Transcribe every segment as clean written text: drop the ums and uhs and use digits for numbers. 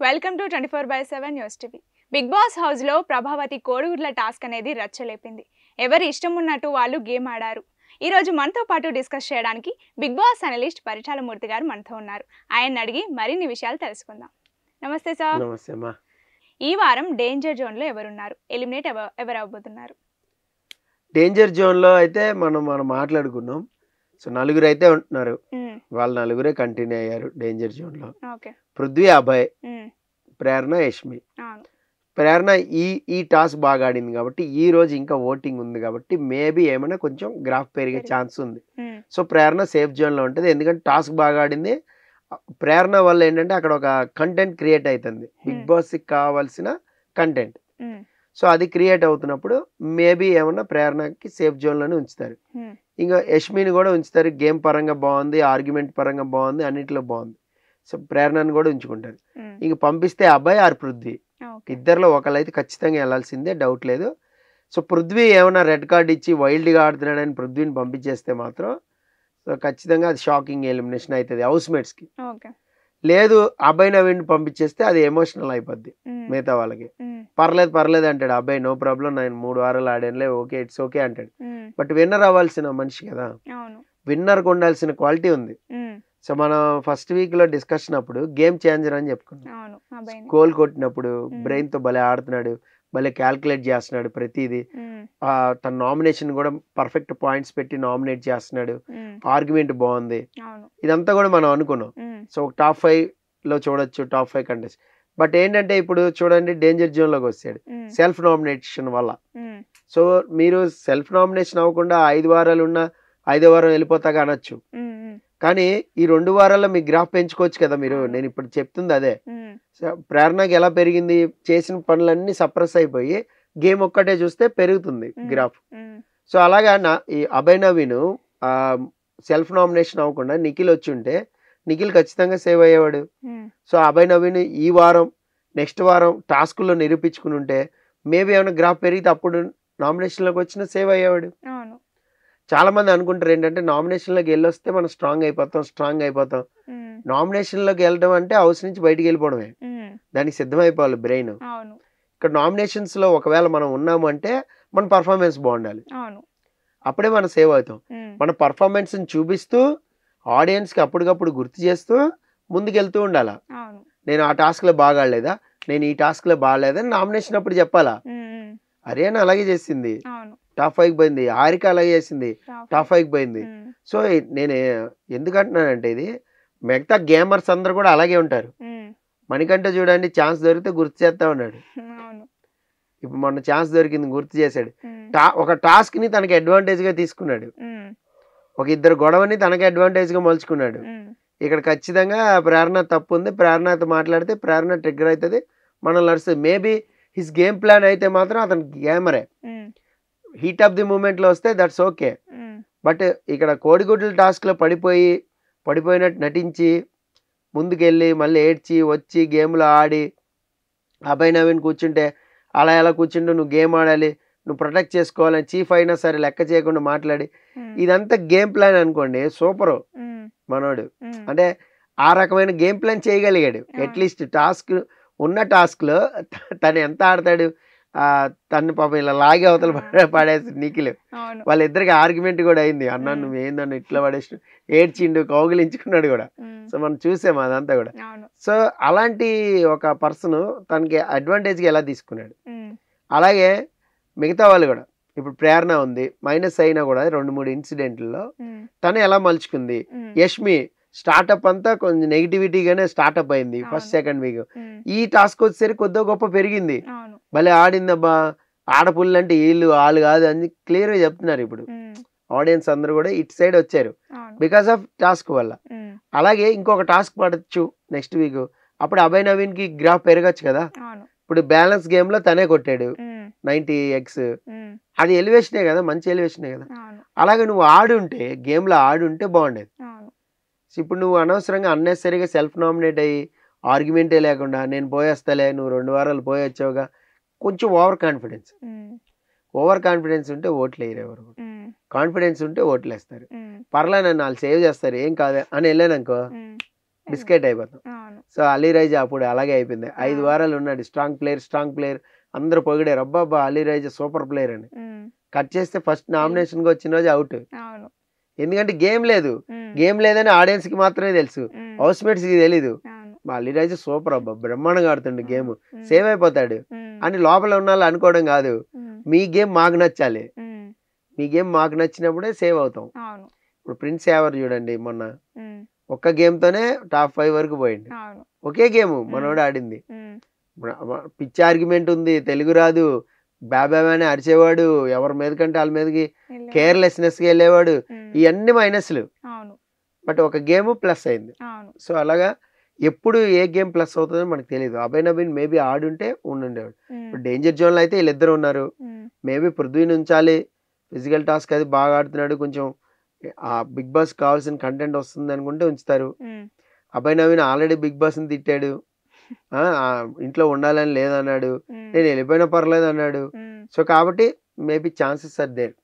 Welcome to 24/7 news TV. Bigg Boss హౌస్లో Prabhavati కోడిగుడ్ల task అనేది రచ్చలేపింది. ఎవరి ఇష్టం ఉన్నట్టు వాళ్ళు గేమ్ ఆడారు. ఈ రోజు మనతో పాటు డిస్కస్ చేయడానికి బిగ్ బాస్ అనలిస్ట్ పరిటాలమూర్తి గారు మనతో ఉన్నారు. ఆయన అడిగి మరిన్ని విషయాలు తెలుసుకుందాం. నమస్తే సార్. నమస్తే అమ్మా. ఈ వారం డేంజర్ జోన్లో ఎవరున్నారు? ఎలిమినేట్ ఎవరు అవబోతున్నారు? డేంజర్ జోన్లో అయితే మనం మాట్లాడుకున్నాం. సో నలుగురు అయితే ఉంటున్నారు. వాళ్ళు నలుగురే కంటిన్యూ అయ్యారు డేంజర్ జోన్లో. పృథ్వీ, అభయ్, ప్రేరణ, యష్మి. ప్రేరణ ఈ టాస్క్ బాగా ఆడింది కాబట్టి ఈ రోజు ఇంకా ఓటింగ్ ఉంది కాబట్టి మేబీ ఏమైనా కొంచెం గ్రాఫ్ పెరిగే ఛాన్స్ ఉంది. సో ప్రేరణ సేఫ్ జోన్లో ఉంటుంది. ఎందుకంటే టాస్క్ బాగా ఆడింది. ప్రేరణ వల్ల ఏంటంటే అక్కడ ఒక కంటెంట్ క్రియేట్ అవుతుంది, బిగ్ బాస్కి కావాల్సిన కంటెంట్. సో అది క్రియేట్ అవుతున్నప్పుడు మేబీ ఏమన్నా ప్రేరణకి సేఫ్ జోన్లోనే ఉంచుతారు. ఇంకా యష్మిని కూడా ఉంచుతారు. గేమ్ పరంగా బాగుంది, ఆర్గ్యుమెంట్ పరంగా బాగుంది, అన్నింటిలో బాగుంది. సో ప్రేరణను కూడా ఉంచుకుంటారు. ఇంక పంపిస్తే అబ్బాయి ఆర్ పృథ్వీ, ఇద్దరిలో ఒకళ్ళైతే ఖచ్చితంగా వెళ్ళాల్సిందే, డౌట్ లేదు. సో పృథ్వీ ఏమైనా రెడ్ కార్డ్ ఇచ్చి వైల్డ్గా ఆడుతున్నాడని పృథ్వీని పంపించేస్తే మాత్రం సో ఖచ్చితంగా అది షాకింగ్ ఎలిమినేషన్ అవుతుంది హౌస్ మేట్స్కి. లేదు అబ్బాయి నవీన్ పంపించేస్తే అది ఎమోషనల్ అయిపోద్ది మిగతా వాళ్ళకి. పర్లేదు అంటాడు అబ్బాయి, నో ప్రాబ్లం, నేను 3 వారాలు ఆడానులే, ఓకే ఇట్స్ ఓకే అంటాడు. బట్ విన్నర్ అవ్వాల్సిన మనిషి కదా, విన్నర్కి ఉండాల్సిన క్వాలిటీ ఉంది. సో మనం ఫస్ట్ వీక్లో డిస్కషన్ అప్పుడు గేమ్ చేంజర్ అని చెప్పుకున్నాం. గోల్ కొట్టినప్పుడు బ్రెయిన్తో భలే ఆడుతున్నాడు, భలే క్యాల్కులేట్ చేస్తున్నాడు ప్రతిదీ. తన నామినేషన్ కూడా పర్ఫెక్ట్ పాయింట్స్ పెట్టి నామినేట్ చేస్తున్నాడు, ఆర్గ్యుమెంట్ బాగుంది, ఇదంతా కూడా మనం అనుకున్నాం. సో టాప్ 5లో చూడొచ్చు, టాప్ 5 కంటెస్ట్. బట్ ఏంటంటే ఇప్పుడు చూడండి డేంజర్ జోన్లోకి వచ్చాడు సెల్ఫ్ నామినేషన్ వల్ల. సో మీరు సెల్ఫ్ నామినేషన్ అవ్వకుండా 5 వారాలు ఉన్న 5వ వారం వెళ్ళిపోతాగా అనొచ్చు, కానీ ఈ 2 వారాల్లో మీ గ్రాఫ్ పెంచుకోవచ్చు కదా మీరు. నేను ఇప్పుడు చెప్తుంది అదే. ప్రేరణకి ఎలా పెరిగింది, చేసిన పనులన్నీ సప్రెస్ అయిపోయి గేమ్ ఒక్కటే చూస్తే పెరుగుతుంది గ్రాఫ్. సో అలాగా ఈ అభయ్ నవీన్ సెల్ఫ్ నామినేషన్ అవ్వకుండా నిఖిల్ వచ్చి ఉంటే నిఖిల్ ఖచ్చితంగా సేవ్ అయ్యేవాడు. సో అభయ్ నవీన్ ఈ వారం నెక్స్ట్ వారం టాస్క్లో నిరూపించుకుని ఉంటే మేబీ ఏమైనా గ్రాఫ్ పెరిగితే అప్పుడు నామినేషన్లోకి వచ్చినా సేవ్ అయ్యేవాడు. చాలా మంది అనుకుంటారు ఏంటంటే నామినేషన్లోకి వెళ్ళొస్తే మనం స్ట్రాంగ్ అయిపోతాం. నామినేషన్లోకి వెళ్ళడం అంటే హౌస్ నుంచి బయటికి వెళ్ళిపోవడమే, దానికి సిద్ధమైపోవాలి బ్రెయిన్. ఇక్కడ నామినేషన్స్లో ఒకవేళ మనం ఉన్నాము అంటే మన పర్ఫార్మెన్స్ బాగుండాలి, అప్పుడే మనం సేవ్ అవుతాం. మన పర్ఫార్మెన్స్ని చూపిస్తూ ఆడియన్స్కి అప్పటికప్పుడు గుర్తు చేస్తూ ముందుకెళ్తూ ఉండాలా. నేను ఆ టాస్క్లో బాగా ఆడలేదా, నేను ఈ టాస్క్లో బాగాలేదని నామినేషన్ అప్పుడు చెప్పాలా. హర్యానా అలాగే చేసింది, టాప్ 5కి పోయింది. హారిక అలాగే చేసింది, టాప్ 5కి పోయింది. సో నేను ఎందుకంటున్నానంటే ఇది మిగతా గేమర్స్ అందరు కూడా అలాగే ఉంటారు. మనకంటే చూడండి ఛాన్స్ దొరికితే గుర్తు చేస్తా ఉన్నాడు. ఇప్పుడు మొన్న ఛాన్స్ దొరికింది గుర్తు చేశాడు. ఒక టాస్క్ని తనకి అడ్వాంటేజ్గా తీసుకున్నాడు, ఒక ఇద్దరు గొడవని తనకి అడ్వాంటేజ్గా మలుచుకున్నాడు. ఇక్కడ ఖచ్చితంగా ప్రేరణ తప్పు ఉంది. ప్రేరణతో మాట్లాడితే ప్రేరణ ట్రిగ్గర్ అవుతుంది, మనల్ని నడుస్తుంది. మేబీ హిస్ గేమ్ ప్లాన్ అయితే మాత్రం అతను గేమరే, హీట్ ఆఫ్ ది మూమెంట్లో వస్తే దట్స్ ఓకే. బట్ ఇక్కడ కోడిగుడ్ల టాస్క్లో పడిపోయినట్టు నటించి ముందుకెళ్ళి మళ్ళీ ఏడ్చి వచ్చి గేమ్లో ఆడి అభయ్ నవీన్ కూర్చుంటే అలా ఎలా కూర్చుంటూ నువ్వు గేమ్ ఆడాలి, నువ్వు ప్రొటెక్ట్ చేసుకోవాలని చీఫ్ అయినా సరే లెక్క చేయకుండా మాట్లాడి ఇదంతా గేమ్ ప్లాన్ అనుకోండి. సూపరు మనోడు, అంటే ఆ రకమైన గేమ్ ప్లాన్ చేయగలిగాడు. అట్లీస్ట్ టాస్క్లో తను ఎంత ఆడతాడు, తను పాపం ఇలా లాగే అవతల పడేసి నిఖిల్. వాళ్ళిద్దరికి ఆర్గ్యుమెంట్ కూడా అయింది, అన్నా నువ్వు ఏందన్నా ఇట్లా పడేసి ఏడ్చిండు, కౌగిలించుకున్నాడు కూడా. సో మనం చూసాము అదంతా కూడా. సో అలాంటి ఒక పర్సన్ తనకి అడ్వాంటేజ్గా ఎలా తీసుకున్నాడు. అలాగే మిగతా వాళ్ళు కూడా ఇప్పుడు ప్రేరణ ఉంది, మైనస్ అయినా కూడా 2-3 ఇన్సిడెంట్లలో తను ఎలా మలుచుకుంది. యష్మి స్టార్ట్అప్ అంతా కొంచెం నెగిటివిటీగానే స్టార్ట్అప్ అయింది ఫస్ట్ సెకండ్ వీక్. ఈ టాస్క్ వచ్చేసరికి కొద్దిగా గొప్ప పెరిగింది, భలే ఆడిందబ్బా, ఆడపుల్లు అంటే వాళ్ళు కాదు అని క్లియర్గా చెప్తున్నారు ఇప్పుడు ఆడియన్స్ అందరూ కూడా ఇటు సైడ్ వచ్చారు బికాస్ ఆఫ్ టాస్క్ వల్ల. అలాగే ఇంకొక టాస్క్ పడచ్చు నెక్స్ట్ వీక్, అప్పుడు అభయ్ నవీన్కి గ్రాఫ్ పెరగచ్చు కదా. ఇప్పుడు బ్యాలెన్స్ గేమ్లో తనే కొట్టాడు 90x, అది ఎలివేషనే కదా, మంచి ఎలివేషనే కదా. అలాగే నువ్వు గేమ్లో ఆడుంటే బాగుండేది. ఇప్పుడు నువ్వు అనవసరంగా అన్నెసరీగా సెల్ఫ్ నామినేట్ అయ్యి ఆర్గ్యుమెంటే లేకుండా నేను పోయేస్తాలే, నువ్వు 2 వారాలు పోయొచ్చావుగా, కొంచెం ఓవర్ కాన్ఫిడెన్స్ ఉంటే ఓట్లు వేయరు ఎవరు, కాన్ఫిడెన్స్ ఉంటే ఓట్లు వేస్తారు. పర్లే నన్ను వాళ్ళు సేవ్ చేస్తారు ఏం కాదు అని వెళ్ళాననుకో బిస్కెట్ అయిపోతాం. సో అలీ రైజా అప్పుడు అలాగే అయిపోయింది. 5 వారాలు ఉన్నాడు, స్ట్రాంగ్ ప్లేయర్ అందరూ పొగిడారు, అబ్బా అలీ రైజా సూపర్ ప్లేయర్ అని. కట్ చేస్తే ఫస్ట్ నామినేషన్ గా వచ్చిన రోజు అవుట్. ఎందుకంటే గేమ్ లేదని ఆడియన్స్ కి మాత్రమే తెలుసు, హౌస్ మేట్స్ కి తెలీదు. అలీ రైజా సూపర్ అబ్బా, బ్రహ్మాండంగా ఆడుతుండే, గేమ్ సేవ్ అయిపోతాడు అని లోపల ఉన్న వాళ్ళు అనుకోవడం కాదు. మీ గేమ్ మాకు నచ్చాలి, మీ గేమ్ మాకు నచ్చినప్పుడే సేవ్ అవుతాం. ఇప్పుడు ప్రిన్స్ యావర్ చూడండి, మొన్న ఒక్క గేమ్ తోనే టాప్ 5 వరకు పోయింది. ఒకే గేమ్ మనోడు ఆడింది. పిచ్చి ఆర్గ్యుమెంట్ ఉంది, తెలుగు రాదు, బాబాని అరిచేవాడు, ఎవరి మీద కంటే వాళ్ళ మీదకి కేర్లెస్నెస్ గా వెళ్ళేవాడు, ఇవన్నీ మైనస్లు. బట్ ఒక గేమ్ ప్లస్ అయింది. సో అలాగా ఎప్పుడు ఏ గేమ్ ప్లస్ అవుతుందో మనకు తెలియదు. అభయ్ నవీన్ మేబీ ఆడుంటే ఉండుండేవాడు. ఇప్పుడు డేంజర్ జోన్ లో అయితే వీళ్ళిద్దరు ఉన్నారు. మేబీ పృథ్వీని ఉంచాలి, ఫిజికల్ టాస్క్ అది బాగా ఆడుతున్నాడు, కొంచెం ఆ బిగ్ బాస్ కావాల్సిన కంటెంట్ వస్తుంది అనుకుంటే ఉంచుతారు. Abhay Naveen already Bigg Boss ని తిట్టాడు, ఇంట్లో ఉండాలని లేదన్నాడు, నేను వెళ్ళిపోయినా పర్లేదు అన్నాడు. సో కాబట్టి మేబీ ఛాన్సెస్ ఆర్ దేర్.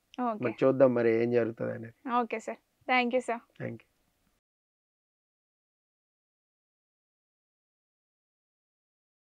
మరి చూద్దాం మరి ఏం జరుగుతుంది అనేది. Okay sir, thank you sir. Thank you.